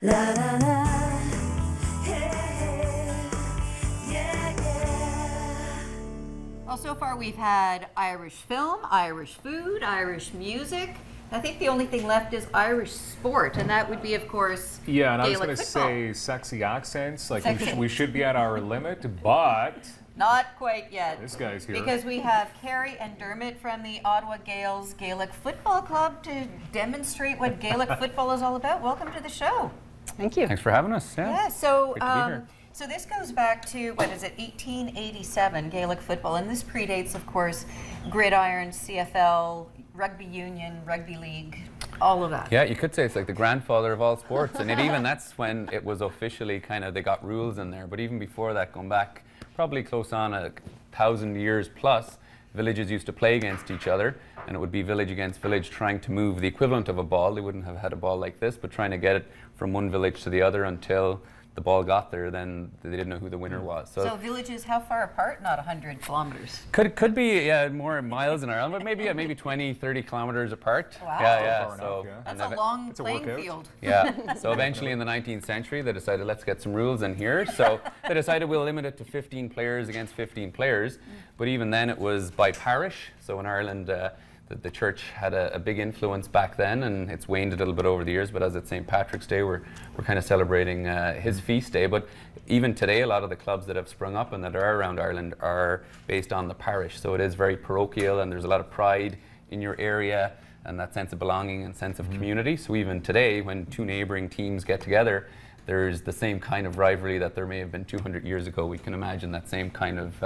La la la, hey, yeah, yeah. Well, so far we've had Irish film, Irish food, Irish music. I think the only thing left is Irish sport, and that would be, of course, Yeah, and I was Gaelic going to football. say sexy accents. Like Sexy. we should be at our limit, but Not quite yet. this guy's here. Because we have Carrie and Dermot from the Ottawa Gaels Gaelic Football Club to demonstrate what Gaelic football is all about. Welcome to the show. Thank you. Thanks for having us. Yeah, so Great to be here. so this goes back to, what is it, 1887 Gaelic football, and this predates, of course, gridiron, CFL, rugby union, rugby league, all of that. Yeah, you could say it's like the grandfather of all sports, and that's when it was officially kind of, they got rules in there. But even before that, going back probably close on 1,000 years plus, villages used to play against each other, and it would be village against village trying to move the equivalent of a ball. They wouldn't have had a ball like this, but trying to get it from one village to the other until the ball got there. Then they didn't know who the winner was. So villages, how far apart? Not 100 kilometers. Could be more miles in Ireland, but maybe 20, 30 kilometers apart. Wow. Yeah. Far So enough, yeah. That's and a long It's a playing workout. field. Yeah. So eventually in the 19th century, they decided, let's get some rules in here. So they decided we'll limit it to 15 players against 15 players. But even then it was by parish. So in Ireland, the church had a big influence back then, and it's waned a little bit over the years. But as it's St. Patrick's Day, we're kind of celebrating his feast day. But even today, a lot of the clubs that have sprung up and that are around Ireland are based on the parish. So it is very parochial, and there's a lot of pride in your area and that sense of belonging and sense of community. So even today, when two neighbouring teams get together, there's the same kind of rivalry that there may have been 200 years ago. We can imagine that same kind of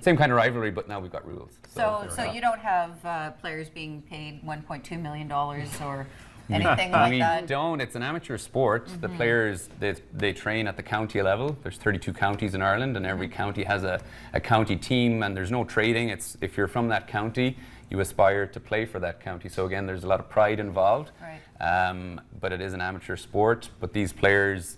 rivalry, but now we've got rules. So you don't have players being paid $1.2 million or anything like We that? don't. It's an amateur sport. The players, they train at the county level. There's 32 counties in Ireland, and every county has a county team, and there's no trading. It's if you're from that county, you aspire to play for that county. So again, there's a lot of pride involved. Right. But it is an amateur sport. But these players,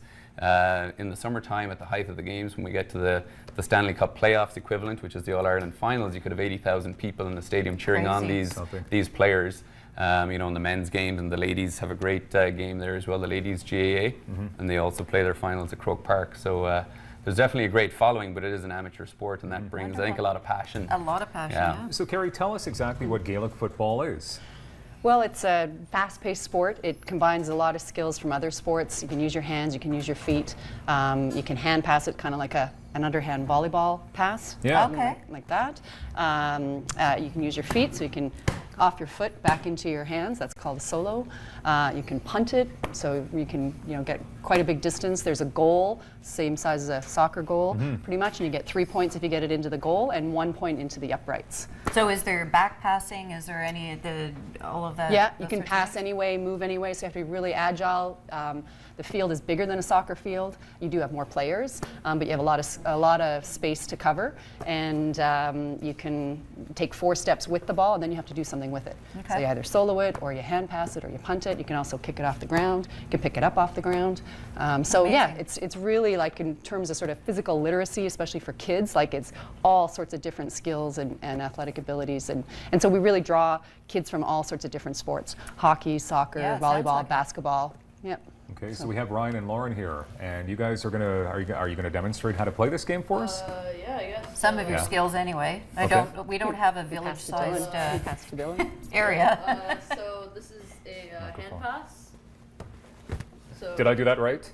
in the summertime at the height of the games, when we get to the Stanley Cup playoffs equivalent, which is the All-Ireland finals, you could have 80,000 people in the stadium cheering on Crazy. these players. In the men's games, and the ladies have a great game there as well, the ladies GAA, and they also play their finals at Croke Park. So there's definitely a great following, but it is an amateur sport, and that brings, I think, a lot of passion. A lot of passion, Yeah. yeah. So Carrie, tell us exactly what Gaelic football is. Well, it's a fast-paced sport. It combines a lot of skills from other sports. You can use your hands, you can use your feet. You can hand pass it kind of like an underhand volleyball pass. Yeah. Okay. Like that. You can use your feet, so you can off your foot back into your hands. That's called a solo. You can punt it, so you can get quite a big distance. There's a goal, same size as a soccer goal, pretty much, and you get 3 points if you get it into the goal and 1 point into the uprights. So is there back passing? Is there any of all of that? Yeah, you those can sorts of pass things? anyway, move anyway, so you have to be really agile. The field is bigger than a soccer field. You do have more players, but you have a lot of space to cover, and you can take 4 steps with the ball, and then you have to do something with it. So Okay. you either solo it, or you hand pass it, or you punt it. You can also kick it off the ground. You can pick it up off the ground. So yeah, Amazing. it's really like in terms of sort of physical literacy, especially for kids. Like it's all sorts of different skills and athletic abilities, and so we really draw kids from all sorts of different sports: hockey, soccer, Yeah, it sounds volleyball, like it. basketball. Yep. Okay, so we have Ryan and Lauren here, and you guys are you gonna demonstrate how to play this game for us? Yeah, I guess. Some of your Yeah. skills anyway. Okay. We don't have a Pass to village-sized Dylan. You pass to Dylan. area. So this is a hand pass. So Did I do that right?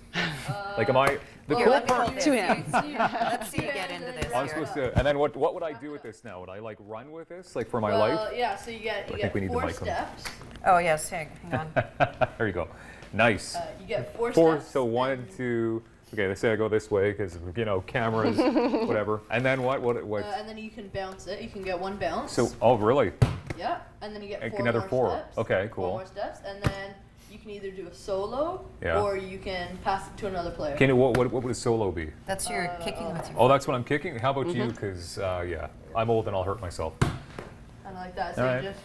Like, am I the Here, cool let me part? hold this. Two hands. Let's see you get into this. I'm here. supposed to, and then what would I do with this now? Would I like run with this, like for my life? Yeah, so you I get think we need the 4 mic on. steps. Oh yes, hang on. There you go. Nice. You get 4 Four. steps. So 1, and, 2. Okay, let's say I go this way because cameras, whatever. And then what? and then you can bounce it. You can get 1 bounce. So really? Yeah, and then you get 4 Another more 4. steps. Okay, 4 cool. more steps, and then you can either do a solo Yeah. or you can pass it to another player. What would a solo be? That's your kicking with your. Oh, that's what I'm kicking. How about you? Because yeah, I'm old and I'll hurt myself. Kind of like that. So All you right. just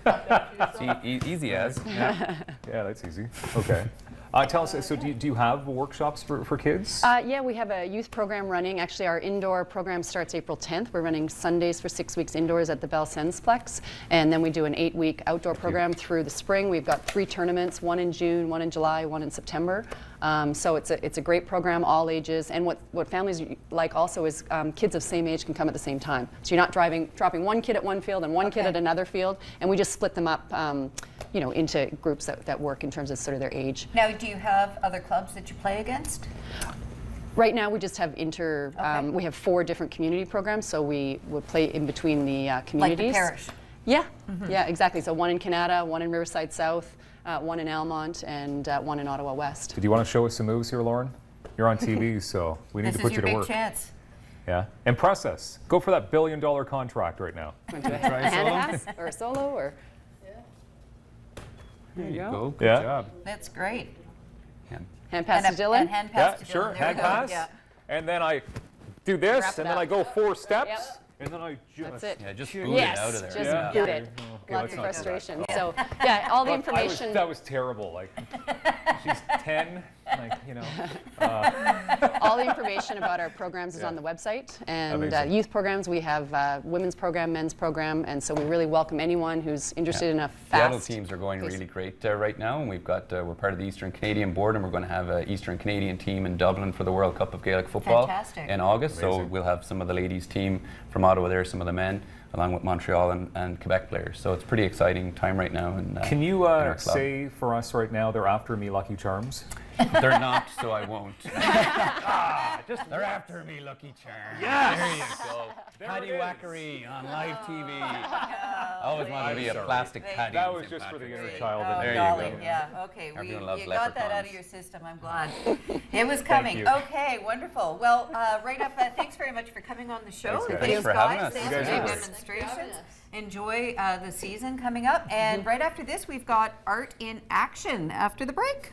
tap that to yourself. Easy as. Yeah, that's easy. Okay. Tell us, so do you have workshops for kids? Yeah, we have a youth program running. Actually, our indoor program starts April 10th. We're running Sundays for 6 weeks indoors at the Bell Sensplex. And then we do an 8-week outdoor program through the spring. We've got 3 tournaments, one in June, one in July, one in September. So it's a great program, all ages. And what families like also is kids of same age can come at the same time. So you're not dropping one kid at one field and one kid at another field. And we just split them up into groups that work in terms of sort of their age. Now, do you have other clubs that you play against? Right now, we just have we have 4 different community programs, so we would play in between the communities. Like the parish? Yeah, yeah, exactly. So one in Canada, one in Riverside South, one in Almont, and one in Ottawa West. Did you want to show us some moves here, Lauren? You're on TV, so we need to put you to This is your work. big chance. Yeah, impress us. Go for that $1 billion contract right now. Want to do a hand pass or a solo or? There you go. Good Yeah. job. That's great. Hand pass to Dylan? And hand pass Yeah, to sure. Dylan. There Hand we go. pass. Yeah. And then I do this, Wrap it and then up. I go 4 steps, Yep. and then I just. That's it. Yeah, just boot Yes, it out of there. just Yeah. boot it. Okay, Lots let's of not do that. frustration. So, yeah, all the information. That was terrible. Like, she's 10. Like, All the information about our programs is on the website. And Amazing. youth programs, we have women's program, men's program, and so we really welcome anyone who's interested in a The adult fast. teams are going pace. really great right now, and we're part of the Eastern Canadian board, and we're going to have an Eastern Canadian team in Dublin for the World Cup of Gaelic football Fantastic. in August. So Amazing. we'll have some of the ladies team from Ottawa there, some of the men, along with Montreal and Quebec players. So it's a pretty exciting time right now. Can you in our club. say for us right now, they're after me, Lucky Charms? They're not, so I won't. They're after me, Lucky Charms. Yes! There you go. Paddy Wackery on live TV. I always wanted to be a sorry. plastic Paddy. That on was St. just for the Patrick's inner Day. child. Oh, in me. golly, go. yeah, okay. Everyone You loves got that out of leprechauns. your system, I'm glad. It was coming. you. Okay, wonderful. Well, right up, thanks very much for coming on the show. Thanks, guys. Thanks for having us. Thanks You guys for are your great. demonstrations. Enjoy the season coming up. And right after this, we've got Art in Action after the break.